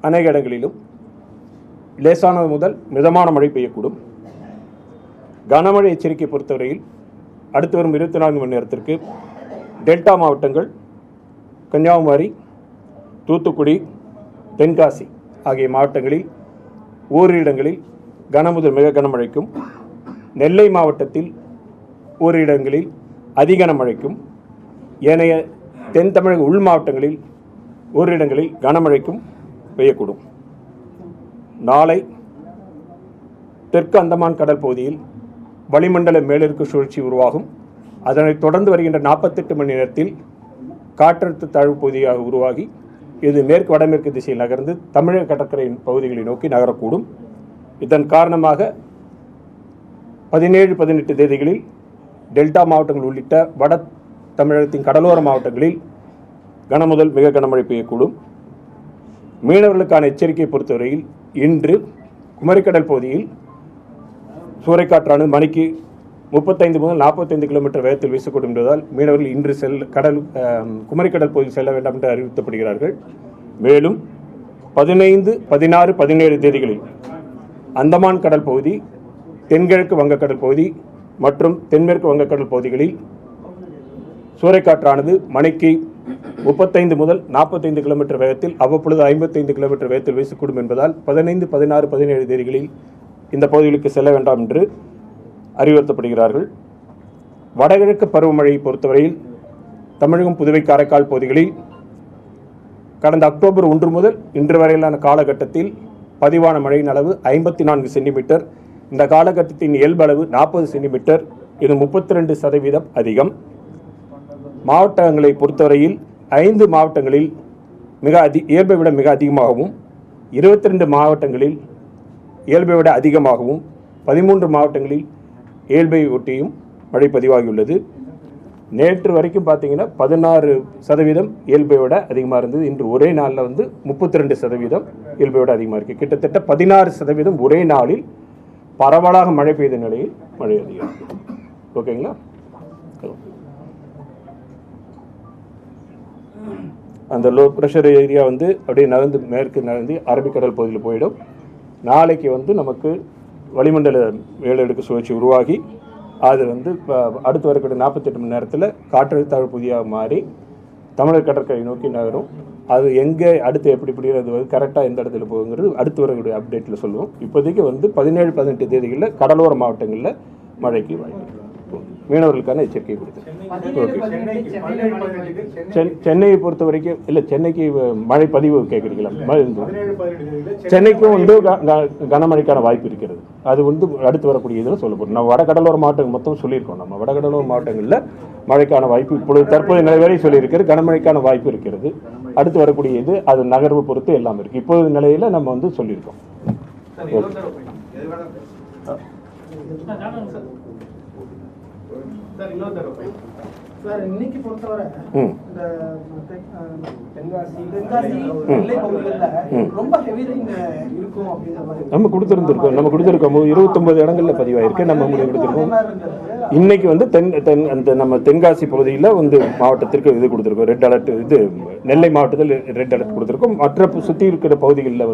அநேக இடங்களிலும் லேசானது முதல் மிதமான மழை பெய்யக்கூடும். கனமழை எச்சரிக்கை பொறுத்தவரையில் அடுத்து வரும் 24 மணி நேரத்திற்கு டெல்டா மாவட்டங்கள் கன்னியாகுமரி, தூத்துக்குடி, தென்காசி ஆகிய மாவட்டங்களில் ஓரிரு இடங்களில் கனமுதல் மிக கனமழைக்கும், நெல்லை மாவட்டத்தில் ஓரிரு இடங்களில் அதிக கனமழைக்கும், ஏனைய தென் தமிழக உள் மாவட்டங்களில் ஓரிரு இடங்களில் கனமழைக்கும் பெய்யக்கூடும். நாளை தெற்கு அந்தமான் கடல் பகுதியில் வளிமண்டல மேலடுக்கு சுழற்சி உருவாகும். அதனைத் தொடர்ந்து வருகின்ற 48 மணி நேரத்தில் காற்றழுத்த தாழ்வு பகுதியாக உருவாகி இது மேற்கு வடமேற்கு திசையில் நகர்ந்து தமிழக கடற்கரையின் பகுதிகளை நோக்கி நகரக்கூடும். இதன் காரணமாக 17, 18 தேதிகளில் டெல்டா மாவட்டங்கள் உள்ளிட்ட வட தமிழகத்தின் கடலோர மாவட்டங்களில் கனமுதல் மிக கனமழை பெய்யக்கூடும். மீனவர்களுக்கான எச்சரிக்கை பொறுத்தவரையில் இன்று குமரிக்கடல் பகுதியில் சூறைக்காற்றானது மணிக்கு 35 முதல் 45 கிலோமீட்டர் வேகத்தில் வீசக்கூடும் என்பதால் மீனவர்கள் இன்று குமரிக்கடல் பகுதியில் செல்ல வேண்டாம் என்று அறிவுறுத்தப்படுகிறார்கள். மேலும் 15, 16, 17 தேதிகளில் அந்தமான் கடல் பகுதி, தென்கிழக்கு வங்கக்கடல் பகுதி மற்றும் தென்மேற்கு வங்கக்கடல் பகுதிகளில் சூறைக்காற்றானது மணிக்கு 35 முதல் 45 கிலோமீட்டர் வேகத்தில் அவ்வப்பொழுது 55 கிலோமீட்டர் வேகத்தில் வீசக்கூடும் என்பதால் 15, 16, 17 தேதிகளில் இந்த பகுதிகளுக்கு செல்ல வேண்டாம் என்று அறிவுறுத்தப்படுகிறார்கள். வடகிழக்கு பருவமழையை பொறுத்தவரையில் தமிழகம், புதுவை, காரைக்கால் பகுதிகளில் கடந்த அக்டோபர் 1 முதல் இன்று வரையிலான காலகட்டத்தில் பதிவான மழையின் அளவு 54 சென்டிமீட்டர். இந்த காலகட்டத்தின் இயல்பளவு 40 சென்டிமீட்டர். இது 32% அதிகம். மாவட்டங்களை பொறுத்தவரையில் 5 மாவட்டங்களில் இயல்பை விட மிக அதிகமாகவும், 22 மாவட்டங்களில் இயல்பை விட அதிகமாகவும், 13 மாவட்டங்களில் இயல்பை ஒட்டியும் மழை பதிவாகியுள்ளது. நேற்று வரைக்கும் பார்த்தீங்கன்னா 16% இயல்பை விட அதிகமாக இருந்தது. இன்று ஒரே நாளில் 32% இயல்பை விட அதிகமாக இருக்குது. கிட்டத்தட்ட 16% ஒரே நாளில் பரவலாக மழை பெய்த நிலையில் மழை அதிகம். ஓகேங்களா? அந்த லோ ப்ரெஷர் ஏரியா அப்படியே மேற்கு நகர்ந்து அரபிக்கடல் பகுதியில் போயிடும். நாளைக்கு நமக்கு வளிமண்டல மேலடுக்கு சுழற்சி உருவாகி அது அடுத்து வரக்கூடிய 48 மணி நேரத்தில் காற்றழுத்த தாழ்வு பகுதியாக மாறி தமிழக கடற்கரை நோக்கி நகரும். அது எங்கே அடுத்து எப்படி அது கரெக்டாக எந்த இடத்துல போகுங்கிறது அடுத்து வரக்கூடிய அப்டேட்டில் சொல்லுவோம். இப்போதைக்கு 17, 18 தேதிகளில் கடலோர மாவட்டங்களில் மழைக்கு வாய்ப்பு. மீனவர்களுக்கான எச்சரிக்கை கொடுத்து சென்னையை பொறுத்த வரைக்கும் இல்லை, சென்னைக்கு மழை பதிவு கேட்குறீங்களா? சென்னைக்கும் கனமழைக்கான வாய்ப்பு இருக்கிறது. அது அடுத்து வரக்கூடிய இதில் சொல்ல போகிறோம். நம்ம வடகடலோர மாவட்டங்கள் மொத்தம் சொல்லியிருக்கோம். நம்ம வடகடலோர மாவட்டங்களில் மழைக்கான வாய்ப்பு இப்பொழுது தற்போது நிலை சொல்லியிருக்கிறது. கனமழைக்கான வாய்ப்பு இருக்கிறது. அடுத்து வரக்கூடிய இது அது நகர்வு பொறுத்து எல்லாம் இருக்குது. இப்போது நிலையில் நம்ம சொல்லியிருக்கோம். இன்னைக்கு பொறுத்தவரை இந்த தென்காசி நெல்லை பகுதிகளில் ரொம்ப ஹெவி ரெயின் இருக்கும் அப்படிங்கிற மாதிரி நம்ம கொடுத்துருக்கோம். 29 இடங்கள்ல பதிவாயிருக்கு. நம்ம கொடுத்துருக்கோம். இன்னைக்கு நம்ம தென்காசி பகுதியில் மாவட்டத்திற்கு இது கொடுத்துருக்கோம், ரெட் அலர்ட். இது நெல்லை மாவட்டத்தில் ரெட் அலர்ட் கொடுத்துருக்கோம். மற்ற சுற்றி இருக்கிற பகுதிகளில்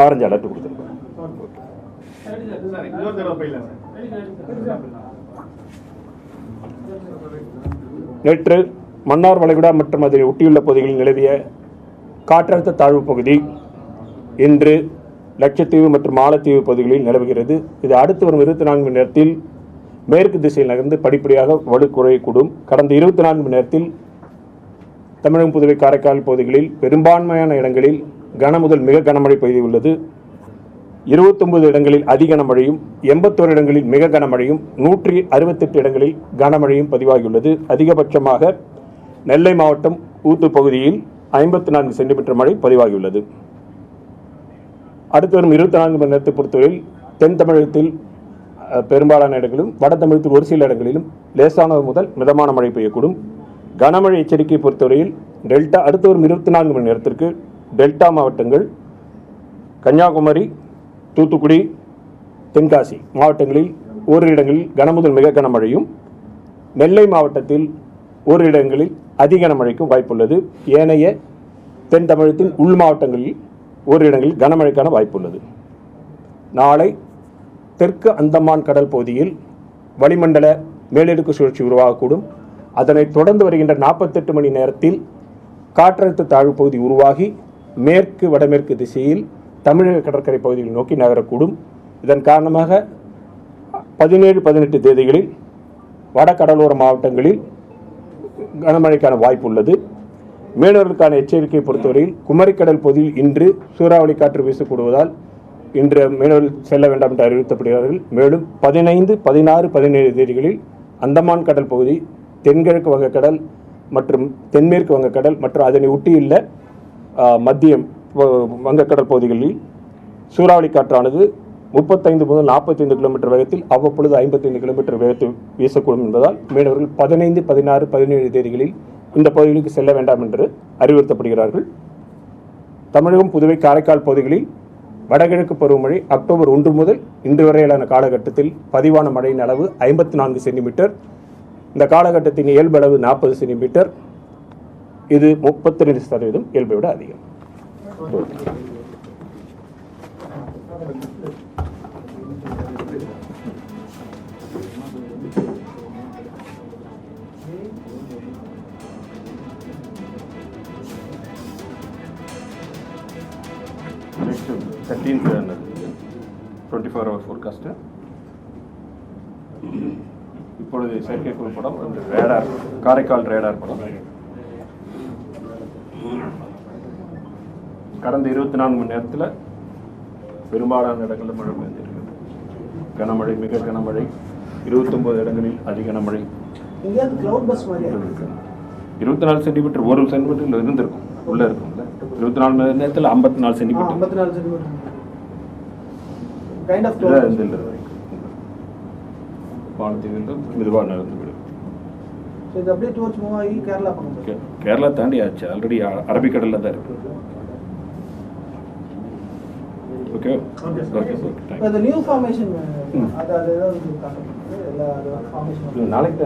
ஆரஞ்சு அலர்ட் கொடுத்துருக்கோம். நேற்று மன்னார் வளைகுடா மற்றும் அதை ஒட்டியுள்ள பகுதிகளில் நிலவிய காற்றழுத்த தாழ்வு பகுதி இன்று லட்சத்தீவு மற்றும் மாலத்தீவு பகுதிகளில் நிலவுகிறது. இது அடுத்து வரும் 24 மணி நேரத்தில் மேற்கு திசையில் நகர்ந்து படிப்படியாக வலுக்குறையக்கூடும். கடந்த 24 மணி நேரத்தில் தமிழகம், புதுவை, காரைக்கால் பகுதிகளில் பெரும்பான்மையான இடங்களில் கனமுதல் மிக கனமழை பெய்துள்ளது. 29 இடங்களில் அதிக கனமழையும், 81 இடங்களில் மிக கனமழையும், 168 இடங்களில் கனமழையும் பதிவாகியுள்ளது. அதிகபட்சமாக நெல்லை மாவட்டம் ஊத்து பகுதியில் 54 சென்டிமீட்டர் மழை பதிவாகியுள்ளது. அடுத்து வரும் 24 மணி நேரத்தை பொறுத்தவரையில் தென் தமிழகத்தில் பெரும்பாலான இடங்களிலும், வட தமிழகத்தில் ஒரு சில இடங்களிலும் லேசானது முதல் மிதமான மழை பெய்யக்கூடும். கனமழை எச்சரிக்கை பொறுத்தவரையில் அடுத்து வரும் 24 மணி நேரத்திற்கு டெல்டா மாவட்டங்கள் கன்னியாகுமரி, தூத்துக்குடி, தென்காசி மாவட்டங்களில் ஓரிரு இடங்களில் கனமுதல் மிக கனமழையும், நெல்லை மாவட்டத்தில் ஓரிரு இடங்களில் அதிக கனமழைக்கும் வாய்ப்புள்ளது. ஏனைய தென் தமிழகத்தின் உள் மாவட்டங்களில் ஓரிரு இடங்களில் கனமழைக்கான வாய்ப்பு உள்ளது. நாளை தெற்கு அந்தமான் கடல் பகுதியில் வளிமண்டல மேலடுக்கு சுழற்சி உருவாகக்கூடும். அதனைத் தொடர்ந்து வருகின்ற 48 மணி நேரத்தில் காற்றழுத்த தாழ்வு பகுதி உருவாகி மேற்கு வடமேற்கு திசையில் தமிழக கடற்கரை பகுதியில் நோக்கி நகரக்கூடும். இதன் காரணமாக 17-18 தேதிகளில் வட கடலோர மாவட்டங்களில் கனமழைக்கான வாய்ப்பு உள்ளது. மீனவர்களுக்கான எச்சரிக்கையை பொறுத்தவரையில் குமரிக்கடல் பகுதியில் இன்று சூறாவளி காற்று வீசக்கூடுவதால் இன்று மீனவர்கள் செல்ல வேண்டாம் என்று அறிவுறுத்தப்படுகிறார்கள். மேலும் 15, 16, 17 தேதிகளில் அந்தமான் கடல் பகுதி, தென்கிழக்கு வங்கக்கடல் மற்றும் தென்மேற்கு வங்கக்கடல் மற்றும் அதனை ஒட்டியுள்ள மத்திய வங்கக்கடல் பகுதிகளில் சூறாவளி காற்றானது 35 முதல் 45 கிலோமீட்டர் வேகத்தில் அவ்வப்பொழுது 55 கிலோமீட்டர் வேகத்தில் வீசக்கூடும் என்பதால் மீனவர்கள் 15, 16, 17 தேதிகளில் இந்த பகுதிகளுக்கு செல்ல வேண்டாம் என்று அறிவுறுத்தப்படுகிறார்கள். தமிழகம், புதுவை, காரைக்கால் பகுதிகளில் வடகிழக்கு பருவமழை அக்டோபர் 1 முதல் இன்று வரையிலான காலகட்டத்தில் பதிவான மழையின் அளவு 54 சென்டிமீட்டர். இந்த காலகட்டத்தின் இயல்பு அளவு 40 சென்டிமீட்டர். இது 32% இயல்பை விட அதிகம். Next 13th 24 hour forecast. இப்பொழுது செயற்கைக்கோள் படம் ரேடார், காரைக்கால் ரேடார் படம். கடந்த 24 மணி நேரத்தில் பெரும்பாலான இடங்களில் மழை பெய்திருக்கிறது. கனமழை, மிக கனமழை, 29 இடங்களில் அதிக கனமழை. 24 சென்டிமீட்டர், 1 சென்டிமீட்டர் இருந்திருக்கும், உள்ள இருக்கும்ல. 24 மணி நேரத்தில் 54 சென்டிமீட்டர். வானத்தில் மெதுவாக நடந்து விடும். கேரளா தாண்டி ஆச்சு, ஆல்ரெடி அரபிக்கடலில் தான் இருக்கு. ஓகே, நாளைக்கு